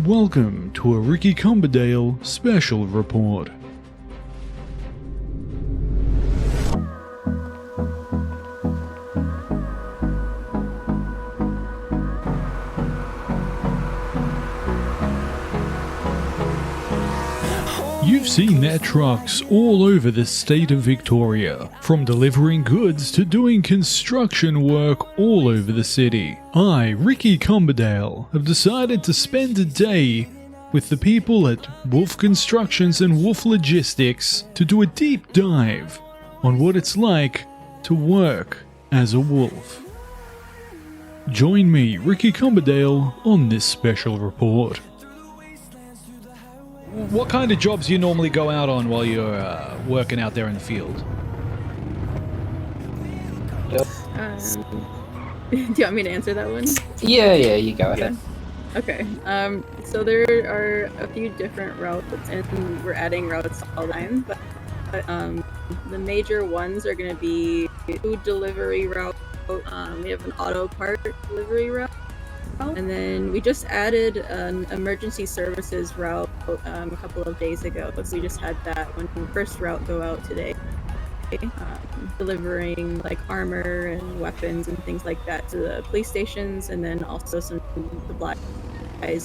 Welcome to a Ricky Cumberdale special report. You've seen their trucks all over the state of Victoria, from delivering goods to doing construction work all over the city. I, Ricky Cumberdale, have decided to spend a day with the people at Wolf Constructions and Wolf Logistics to do a deep dive on what it's like to work as a wolf. Join me, Ricky Cumberdale, on this special report. What kind of jobs do you normally go out on while you're working out there in the field? Do you want me to answer that one? Yeah, you go ahead. Okay. So there are a few different routes, and we're adding routes all the time. But the major ones are going to be food delivery route. We have an auto part delivery route. And then we just added an emergency services route a couple of days ago. So we just had that first route go out today, delivering like armor and weapons and things like that to the police stations, and then also some supplies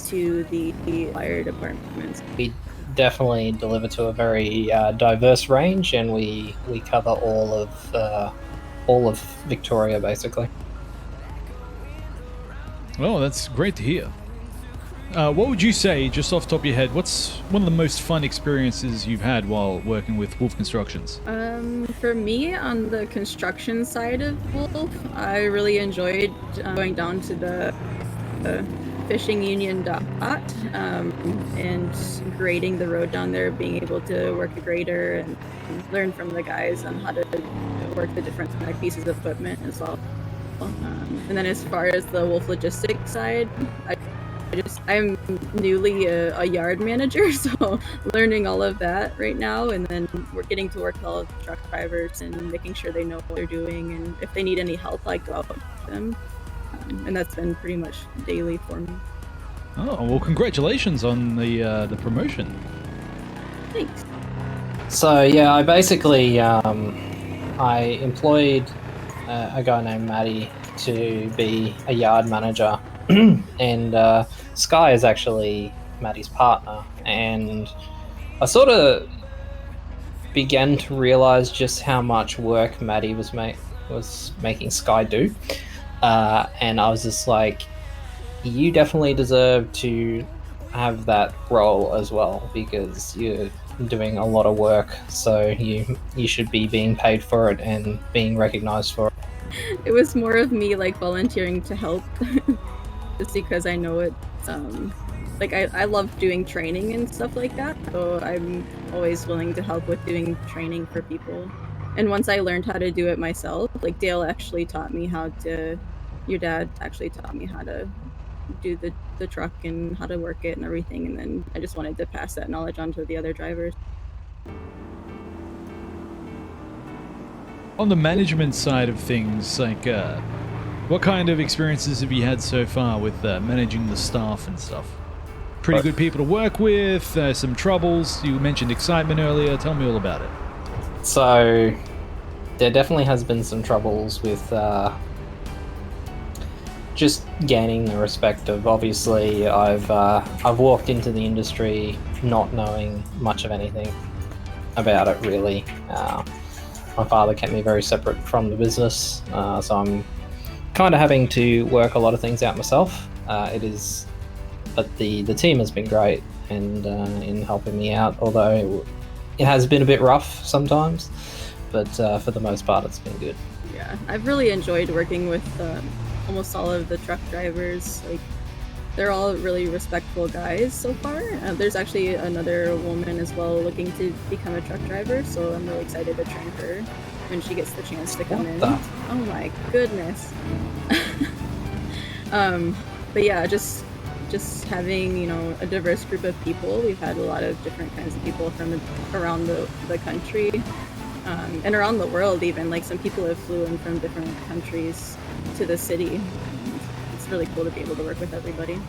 to the fire departments. We definitely deliver to a very diverse range, and we cover all of Victoria basically. Oh, that's great to hear. What would you say, just off the top of your head, what's one of the most fun experiences you've had while working with Wolf Constructions? For me, on the construction side of Wolf, I really enjoyed going down to the fishing union dock and grading the road down there, being able to work a grader and learn from the guys on how to work the different pieces of equipment as well. And then as far as the Wolf Logistics side, I'm newly a yard manager, so learning all of that right now, and then we're getting to work with all of the truck drivers and making sure they know what they're doing, and if they need any help, I go out with them. And that's been pretty much daily for me. Oh, well, congratulations on the promotion. Thanks. So yeah, I basically I employed a guy named Matty to be a yard manager, and Sky is actually Matty's partner, and I sort of began to realize just how much work Matty was making Sky do, and I was just like, you definitely deserve to have that role as well, because you're doing a lot of work, so you should be being paid for it and being recognized for it. It was more of me like volunteering to help just because I know it's like I love doing training and stuff like that, so I'm always willing to help with doing training for people. And once I learned how to do it myself, like Dale actually taught me your dad actually taught me how to do the truck and how to work it and everything, and then I just wanted to pass that knowledge on to the other drivers. On the management side of things, like, what kind of experiences have you had so far with managing the staff and stuff? Pretty good people to work with, some troubles. You mentioned excitement earlier. Tell me all about it. So there definitely has been some troubles with just gaining the respect of, obviously I've walked into the industry not knowing much of anything about it really. My father kept me very separate from the business, so I'm kind of having to work a lot of things out myself. But the team has been great and in helping me out, although it has been a bit rough sometimes, but for the most part it's been good. Yeah, I've really enjoyed working with almost all of the truck drivers. Like, they're all really respectful guys so far. There's actually another woman as well looking to become a truck driver, so I'm really excited to train her when she gets the chance to come in. Oh my goodness. But yeah, just having, you know, a diverse group of people. We've had a lot of different kinds of people from around the country and around the world even. Like, some people have flew in from different countries to the city. It's really cool to be able to work with everybody.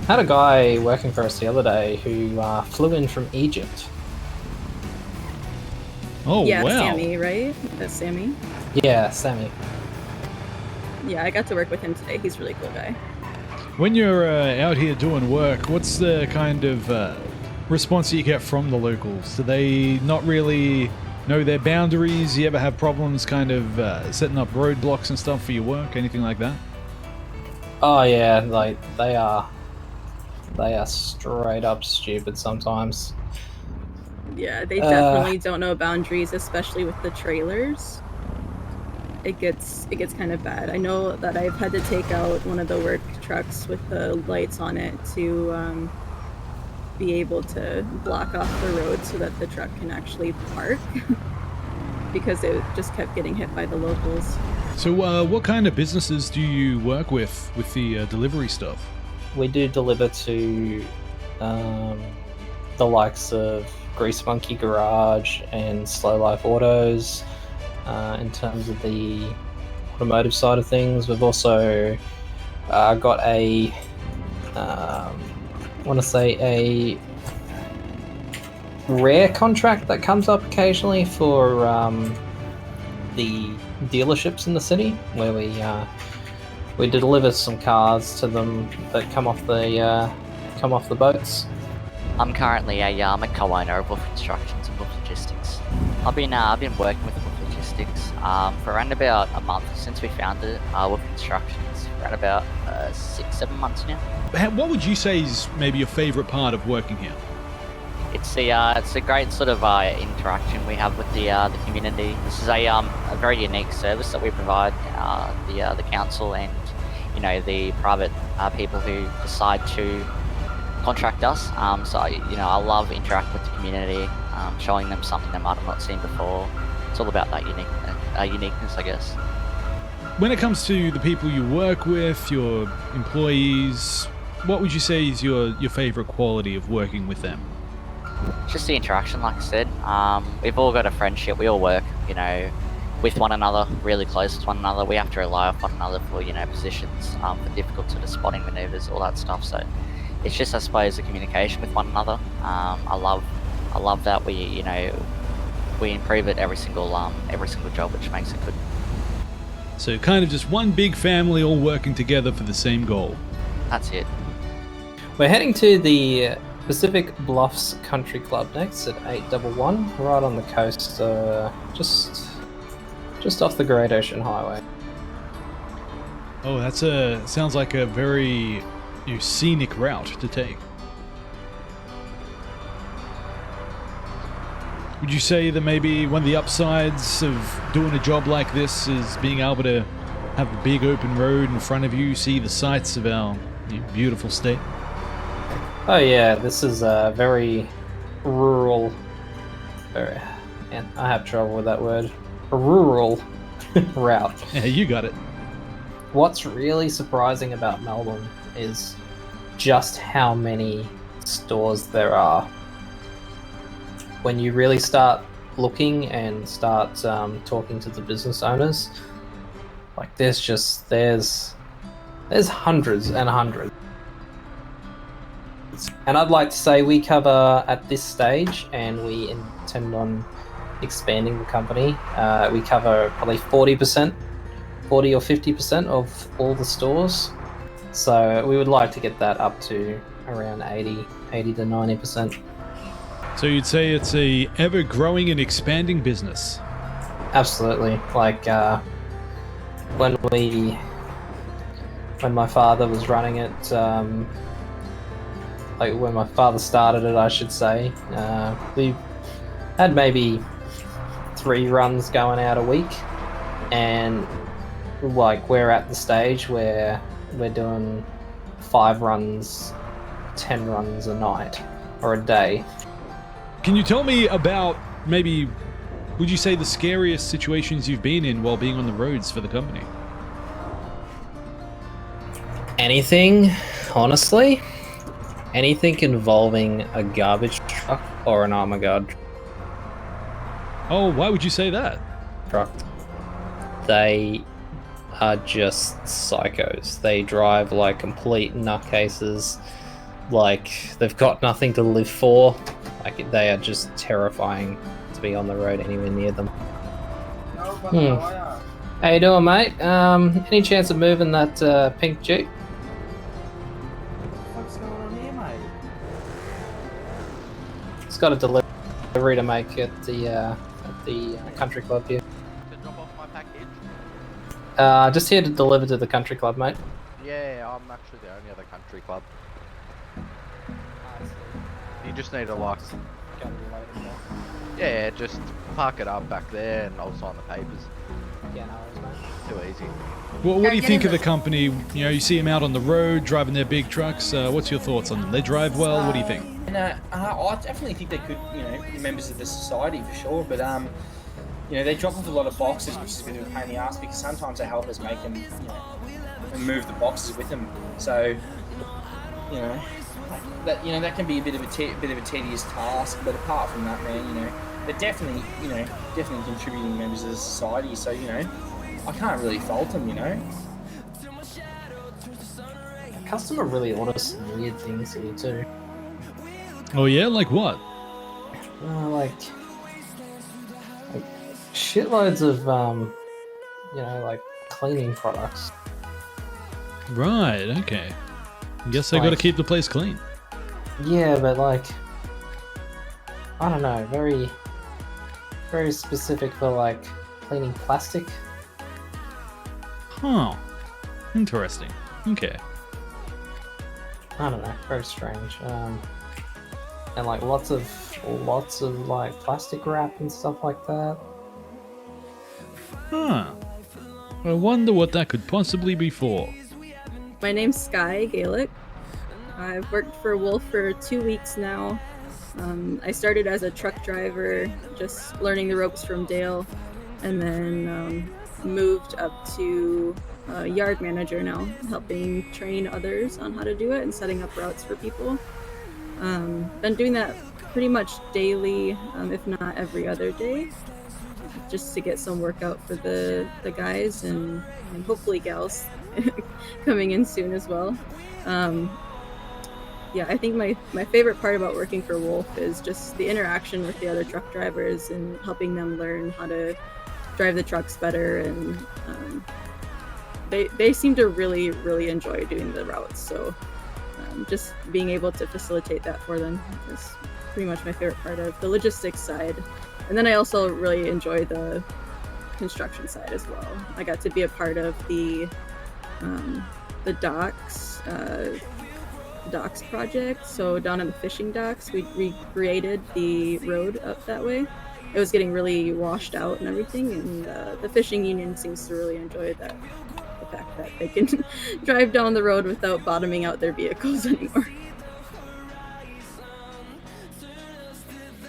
Had a guy working for us the other day who flew in from Egypt. Oh, Yeah, wow. Sammy, right? That's Sammy. Yeah, Sammy. Yeah, I got to work with him today. He's a really cool guy. When you're out here doing work, what's the kind of response you get from the locals? Do they not really know their boundaries? You ever have problems kind of setting up roadblocks and stuff for your work? Anything like that? Oh yeah, like they are straight up stupid sometimes. Yeah, they definitely don't know boundaries, especially with the trailers. It gets kind of bad. I know that I've had to take out one of the work trucks with the lights on it to be able to block off the road so that the truck can actually park because it just kept getting hit by the locals. So what kind of businesses do you work with the delivery stuff? We do deliver to the likes of Grease Monkey Garage and Slow Life Autos. In terms of the automotive side of things, we've also got a a rare contract that comes up occasionally for the dealerships in the city, where we deliver some cars to them that come off the boats. I'm currently I'm a co-owner of Wolf Constructions and Wolf Logistics. I've been working with Wolf Logistics for around about a month since we founded Wolf Constructions. Around about 6-7 months now. What would you say is maybe your favorite part of working here? It's a great sort of interaction we have with the community. This is a very unique service that we provide the council and the private people who decide to contract us. So I love interacting with the community, showing them something they might have not seen before. It's all about that uniqueness, I guess. When it comes to the people you work with, your employees, what would you say is your favorite quality of working with them? Just the interaction, like I said. We've all got a friendship. We all work, with one another, really close to one another. We have to rely on one another for, positions, for difficult sort of spotting maneuvers, all that stuff. So it's just, I suppose, the communication with one another. I love that we improve it every single job, which makes it good. So kind of just one big family all working together for the same goal. That's it. We're heading to the Pacific Bluffs Country Club next at 811, right on the coast, just off the Great Ocean Highway. Oh, sounds like a very scenic route to take. Would you say that maybe one of the upsides of doing a job like this is being able to have a big open road in front of you, see the sights of our beautiful state? Oh yeah, this is a very rural, and I have trouble with that word, a rural route. Yeah, you got it. What's really surprising about Melbourne is just how many stores there are. When you really start looking and start talking to the business owners, like there's hundreds and hundreds. And I'd like to say we cover at this stage, and we intend on expanding the company. We cover probably 40% or 50% of all the stores. So we would like to get that up to around 80 to 90%. So you'd say it's a ever-growing and expanding business? Absolutely. Like when my father was running it, when my father started it, I should say, we had maybe 3 runs going out a week, and we're at the stage where we're doing 5 runs, 10 runs a night or a day. Can you tell me about maybe, would you say, the scariest situations you've been in while being on the roads for the company? Anything, honestly. Anything involving a garbage truck or an armor guard Oh, why would you say that? truck. They are just psychos. They drive like complete nutcases, like they've got nothing to live for. Like they are just terrifying to be on the road anywhere near them. How you doing, mate? Any chance of moving that pink Jeep? What's going on here, mate? It's got a delivery to make at the country club here. To drop off my package? Just here to deliver to the country club, mate. Yeah, I'm actually the only other country club. You just need to like... Yeah, just park it up back there and I'll sign the papers. Yeah, no worries, mate. Too easy. Well, what do you think of the company? You know, you see them out on the road driving their big trucks. What's your thoughts on them? They drive well. What do you think? And I definitely think they could, you know, be members of the society for sure. But you know, they drop off a lot of boxes, which is a bit of a pain in the ass because sometimes they help us make them, you know, and move the boxes with them. So, you know, that can be a bit of a tedious task. But apart from that, man, you know, they're definitely contributing members of the society. So, you know, I can't really fault them, you know. The customer really orders some weird things here too. Oh yeah, like what? Like shitloads of you know, like cleaning products. Right. Okay. I guess I got to keep the place clean. Yeah, but like, I don't know, very, very specific for like cleaning plastic. Huh. Interesting. Okay. I don't know, very strange. And like lots of like plastic wrap and stuff like that. Huh. I wonder what that could possibly be for. My name's Sky Gaelic. I've worked for Wolf for 2 weeks now. I started as a truck driver, just learning the ropes from Dale, and then moved up to yard manager now, helping train others on how to do it and setting up routes for people. Been doing that pretty much daily, if not every other day, just to get some workout for the guys and hopefully gals coming in soon as well. Yeah, I think my favorite part about working for Wolf is just the interaction with the other truck drivers and helping them learn how to drive the trucks better, and they seem to really enjoy doing the routes, so just being able to facilitate that for them is pretty much my favorite part of the logistics side. And then I also really enjoy the construction side as well. I got to be a part of the docks project. So down in the fishing docks, we recreated the road up that way. It was getting really washed out and everything, and the fishing union seems to really enjoy that, the fact that they can drive down the road without bottoming out their vehicles anymore.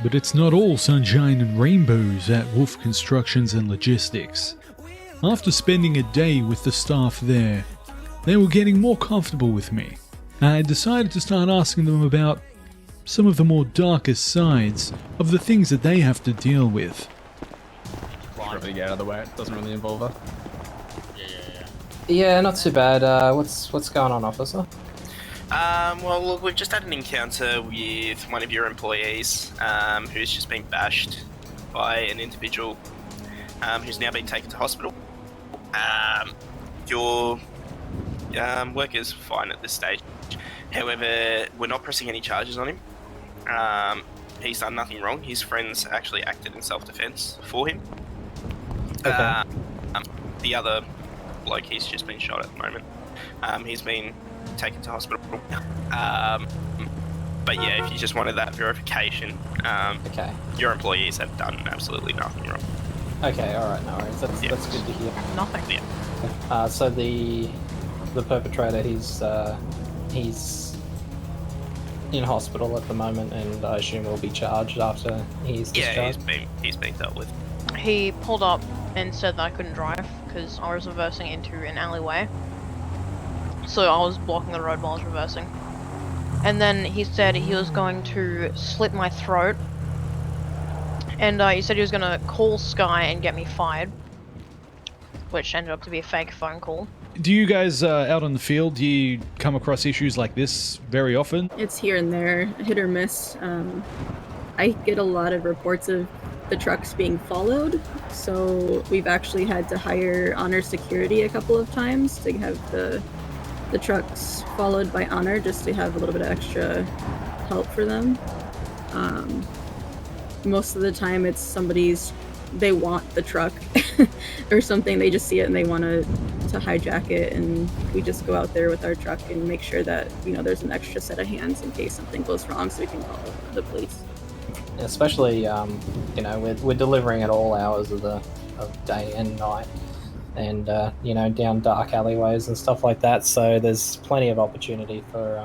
But it's not all sunshine and rainbows at Wolf Constructions and Logistics. After spending a day with the staff there, they were getting more comfortable with me. I decided to start asking them about some of the more darkest sides of the things that they have to deal with. Probably get out of the way, it doesn't really involve her. Yeah, not too bad. What's going on, officer? Well, look, we've just had an encounter with one of your employees who's just been bashed by an individual who's now been taken to hospital. Your work is fine at this stage. However, we're not pressing any charges on him. He's done nothing wrong. His friends actually acted in self-defense for him. Okay. The other bloke, he's just been shot at the moment. He's been taken to hospital. But yeah, if you just wanted that verification, Okay. your employees have done absolutely nothing wrong. Okay, alright, no worries. That's good to hear. Nothing. Yeah. So the perpetrator, he's in hospital at the moment, and I assume will be charged after he's discharged. Yeah, he's been dealt with. He pulled up and said that I couldn't drive because I was reversing into an alleyway. So I was blocking the road while I was reversing. And then he said he was going to slit my throat. And he said he was going to call Sky and get me fired. which ended up to be a fake phone call. Do you guys out on the field, do you come across issues like this very often? It's here and there, hit or miss. I get a lot of reports of the trucks being followed, so we've actually had to hire Honor security a couple of times to have the trucks followed by Honor, just to have a little bit of extra help for them. Most of the time it's they want the truck or something, they just see it and they want to hijack it, and we just go out there with our truck and make sure that, you know, there's an extra set of hands in case something goes wrong so we can call the police. Especially, you know, we're delivering at all hours of day and night, and you know, down dark alleyways and stuff like that. So there's plenty of opportunity for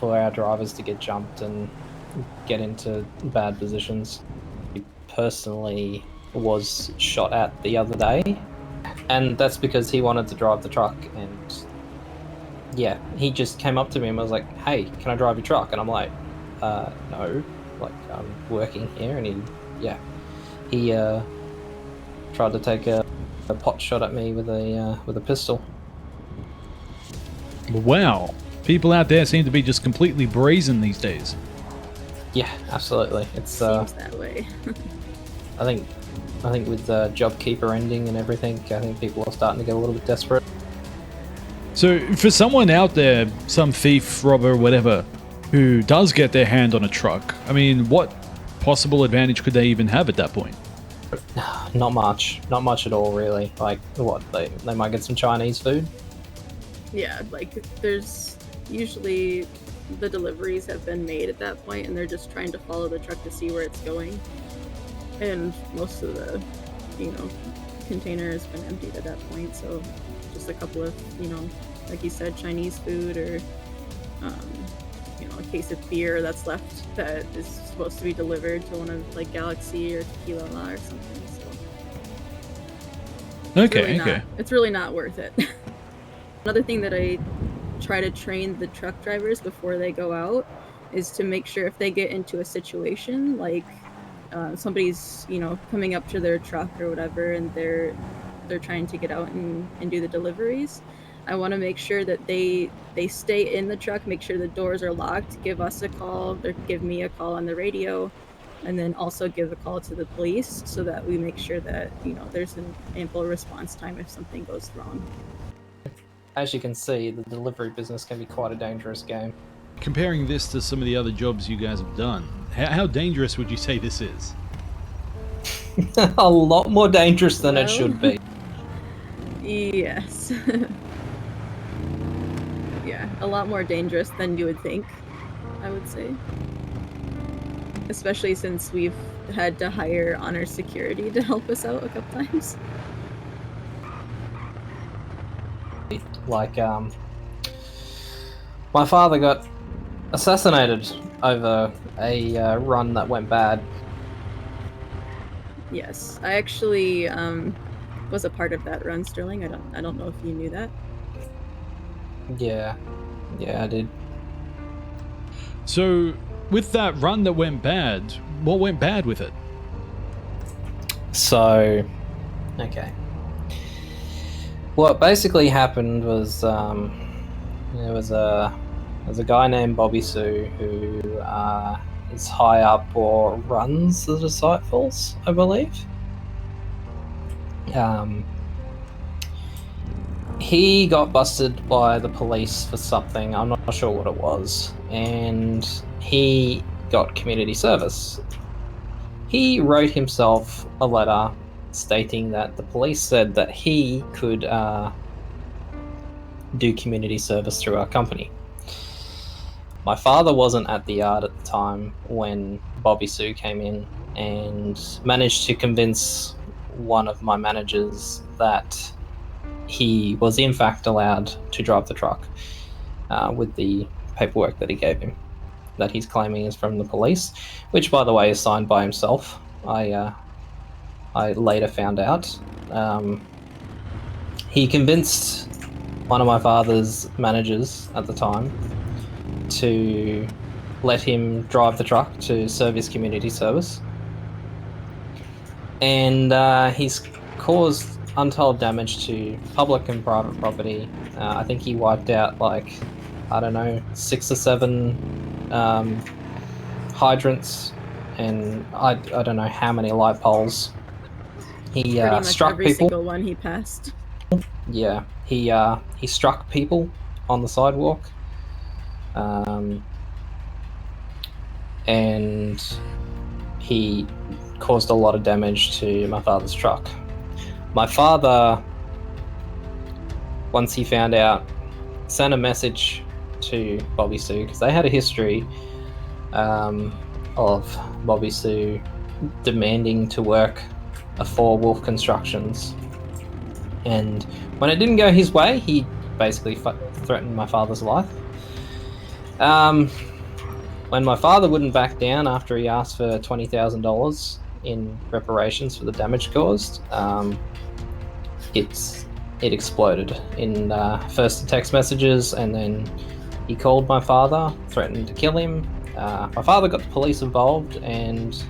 our drivers to get jumped and get into bad positions. He personally was shot at the other day, and that's because he wanted to drive the truck, and yeah, he just came up to me and was like, "Hey, can I drive your truck?" And I'm like, no, like, I'm working here. And he tried to take a pot shot at me with a pistol. Wow, people out there seem to be just completely brazen these days. Yeah, absolutely. It's seems that way. I think with the JobKeeper ending and everything, I think people are starting to get a little bit desperate. So for someone out there, some thief, robber, whatever, who does get their hand on a truck, I mean, what possible advantage could they even have at that point? Not much at all, really. Like, what, they might get some Chinese food? Yeah, like, there's usually the deliveries have been made at that point and they're just trying to follow the truck to see where it's going, and most of the, you know, container has been emptied at that point, so just a couple of, you know, like you said, Chinese food, or you know, a case of beer that's left that is supposed to be delivered to one of, like, Galaxy or Tequila or something. So Okay. It's really not worth it. Another thing that I try to train the truck drivers before they go out is to make sure if they get into a situation like somebody's, you know, coming up to their truck or whatever, and they're trying to get out and do the deliveries, I want to make sure that they stay in the truck, make sure the doors are locked, give us a call, or give me a call on the radio, and then also give a call to the police so that we make sure that, you know, there's an ample response time if something goes wrong. As you can see, the delivery business can be quite a dangerous game. Comparing this to some of the other jobs you guys have done, how dangerous would you say this is? A lot more dangerous than it should be. Yes. Yeah, a lot more dangerous than you would think, I would say. Especially since we've had to hire Honor security to help us out a couple times. Like, my father got assassinated over a run that went bad. Yes, I actually was a part of that run, Sterling. I don't know if you knew that. Yeah, I did. So, with that run that went bad, what went bad with it? So, okay. What basically happened was there was a guy named Bobby Sue who is high up or runs the Disciples, I believe. He got busted by the police for something, I'm not sure what it was, and he got community service. He wrote himself a letter stating that the police said that he could do community service through our company. My father wasn't at the yard at the time when Bobby Sue came in and managed to convince one of my managers that he was in fact allowed to drive the truck with the paperwork that he gave him, that he's claiming is from the police, which by the way is signed by himself. I later found out. He convinced one of my father's managers at the time to let him drive the truck to serve his community service. And he's caused untold damage to public and private property. I think he wiped out like, I don't know, 6 or 7 hydrants, and I don't know how many light poles. He Pretty much struck every people. single one he passed. Yeah, he struck people on the sidewalk, and he caused a lot of damage to my father's truck. My father, once he found out, sent a message to Bobby Sue, because they had a history of Bobby Sue demanding to work for Wolf Constructions. And when it didn't go his way, he basically threatened my father's life. When my father wouldn't back down after he asked for $20,000 in reparations for the damage caused, it exploded in first text messages, and then he called my father, threatened to kill him. My father got the police involved, and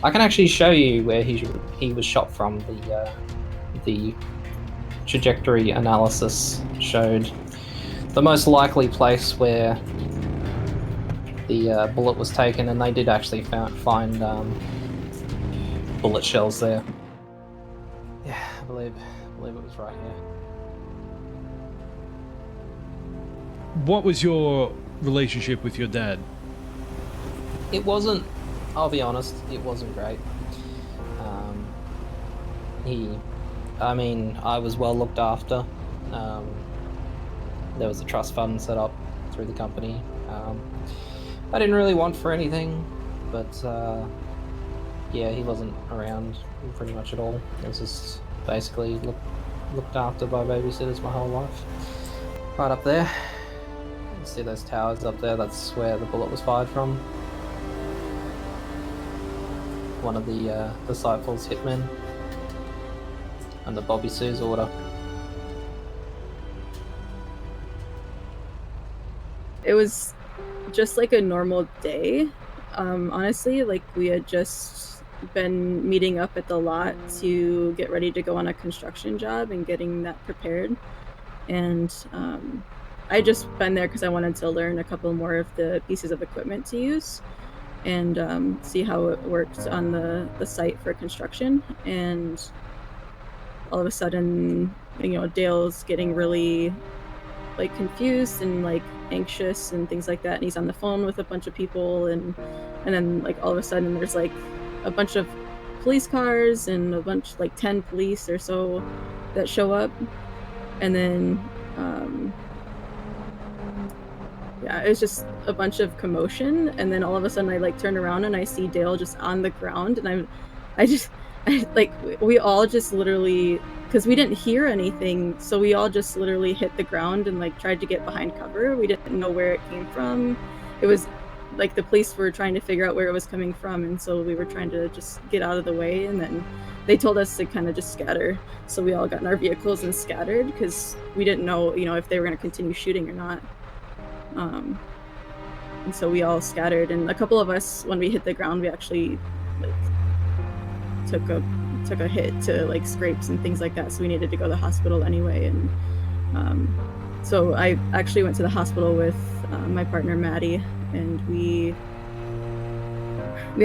I can actually show you where he was shot from. The trajectory analysis showed the most likely place where the bullet was taken, and they did actually find bullet shells there. Yeah, I believe it was right here. What was your relationship with your dad? It wasn't, I'll be honest, it wasn't great. I was well looked after. There was a trust fund set up through the company. I didn't really want for anything, but yeah, he wasn't around pretty much at all. It was just basically looked after by babysitters my whole life. Right up there, you see those towers up there, that's where the bullet was fired from. One of the Disciples hitmen under Bobby Sue's order. It was just like a normal day. Honestly, like we had just been meeting up at the lot to get ready to go on a construction job and getting that prepared. And I just been there because I wanted to learn a couple more of the pieces of equipment to use and see how it worked on the site for construction. And all of a sudden, Dale's getting really like confused and like anxious and things like that, and he's on the phone with a bunch of people, and then like all of a sudden there's like a bunch of police cars and a bunch, like 10 police or so that show up, and then yeah, it's just a bunch of commotion, and then all of a sudden I like turn around and I see Dale just on the ground, and we all just literally, because we didn't hear anything, so we all just literally hit the ground and like tried to get behind cover. We didn't know where it came from. It was like the police were trying to figure out where it was coming from, and so we were trying to just get out of the way, and then they told us to kind of just scatter. So we all got in our vehicles and scattered because we didn't know, if they were going to continue shooting or not. And so we all scattered, and a couple of us, when we hit the ground, we actually like took a hit to like scrapes and things like that, so we needed to go to the hospital anyway. And so I actually went to the hospital with my partner Maddie, and we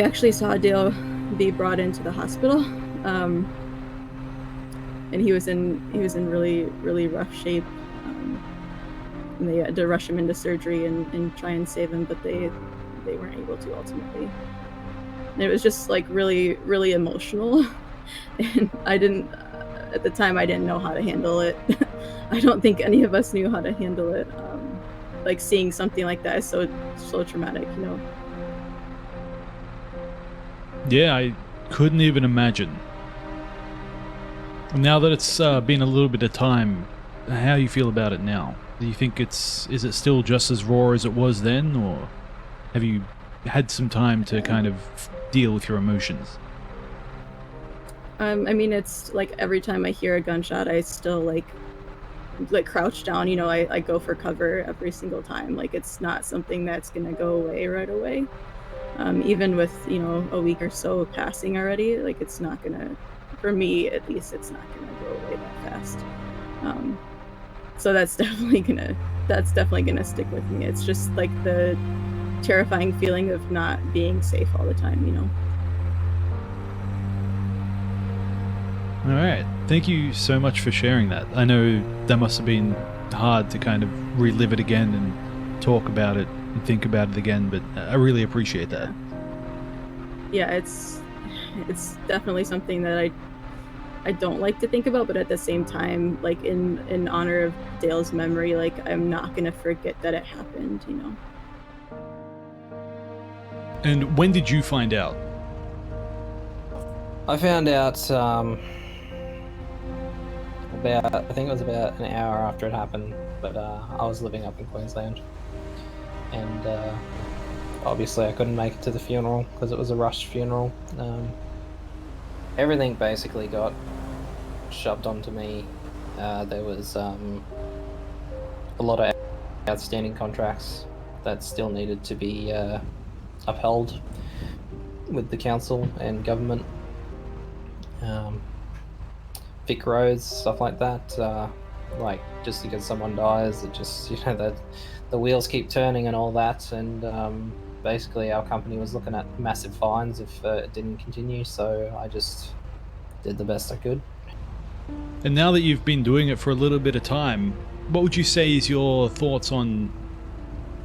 actually saw Dale be brought into the hospital, and he was in really, really rough shape, and they had to rush him into surgery and try and save him, but they weren't able to ultimately. And it was just like really, really emotional. And at the time I didn't know how to handle it. I don't think any of us knew how to handle it. Like seeing something like that is so traumatic, Yeah, I couldn't even imagine. Now that it's been a little bit of time, how do you feel about it now? Do you think is it still just as raw as it was then, or have you had some time to kind of deal with your emotions? I mean, it's like every time I hear a gunshot, I still like crouch down. I go for cover every single time. Like it's not something that's gonna go away right away. Even with a week or so passing already, like it's not gonna for me at least, it's not gonna go away that fast. So that's definitely gonna stick with me. It's just like the terrifying feeling of not being safe all the time, you know. All right. Thank you so much for sharing that. I know that must have been hard to kind of relive it again and talk about it and think about it again, but I really appreciate that. Yeah, it's definitely something that I don't like to think about, but at the same time, like in honor of Dale's memory, like I'm not gonna forget that it happened, you know. And when did you find out? I found out I think it was about an hour after it happened, but I was living up in Queensland, and obviously I couldn't make it to the funeral because it was a rushed funeral. Everything basically got shoved onto me. There was a lot of outstanding contracts that still needed to be upheld with the council and government. Vic roads, stuff like that. Like just because someone dies, it just, you know, the wheels keep turning and all that. And basically, our company was looking at massive fines if it didn't continue. So I just did the best I could. And now that you've been doing it for a little bit of time, what would you say is your thoughts on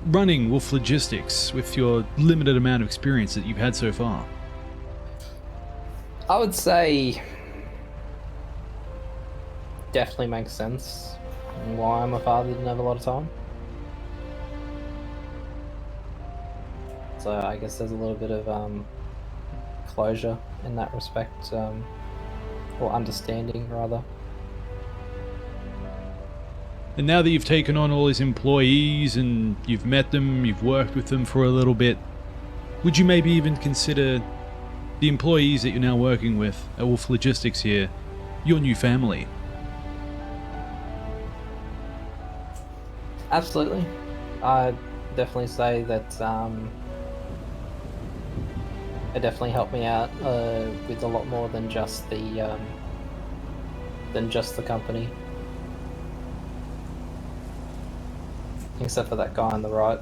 running Wolf Logistics with your limited amount of experience that you've had so far? I would say definitely makes sense why my father didn't have a lot of time. So I guess there's a little bit of closure in that respect, or understanding rather. And now that you've taken on all his employees and you've met them, you've worked with them for a little bit, would you maybe even consider the employees that you're now working with at Wolf Logistics here your new family? Absolutely. I'd definitely say that it definitely helped me out with a lot more than just the company. Except for that guy on the right.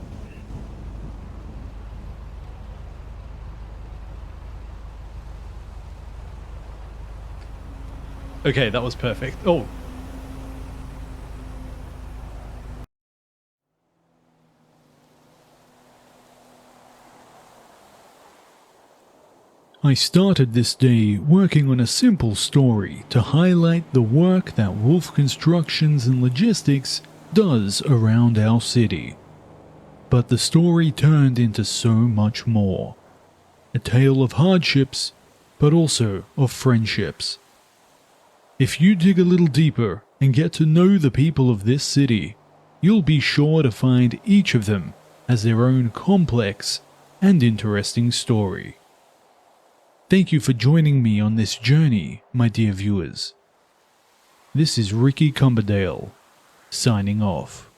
Okay, that was perfect. Oh. I started this day working on a simple story to highlight the work that Wolf Constructions and Logistics does around our city. But the story turned into so much more. A tale of hardships, but also of friendships. If you dig a little deeper and get to know the people of this city, you'll be sure to find each of them has their own complex and interesting story. Thank you for joining me on this journey, my dear viewers. This is Ricky Cumberdale, signing off.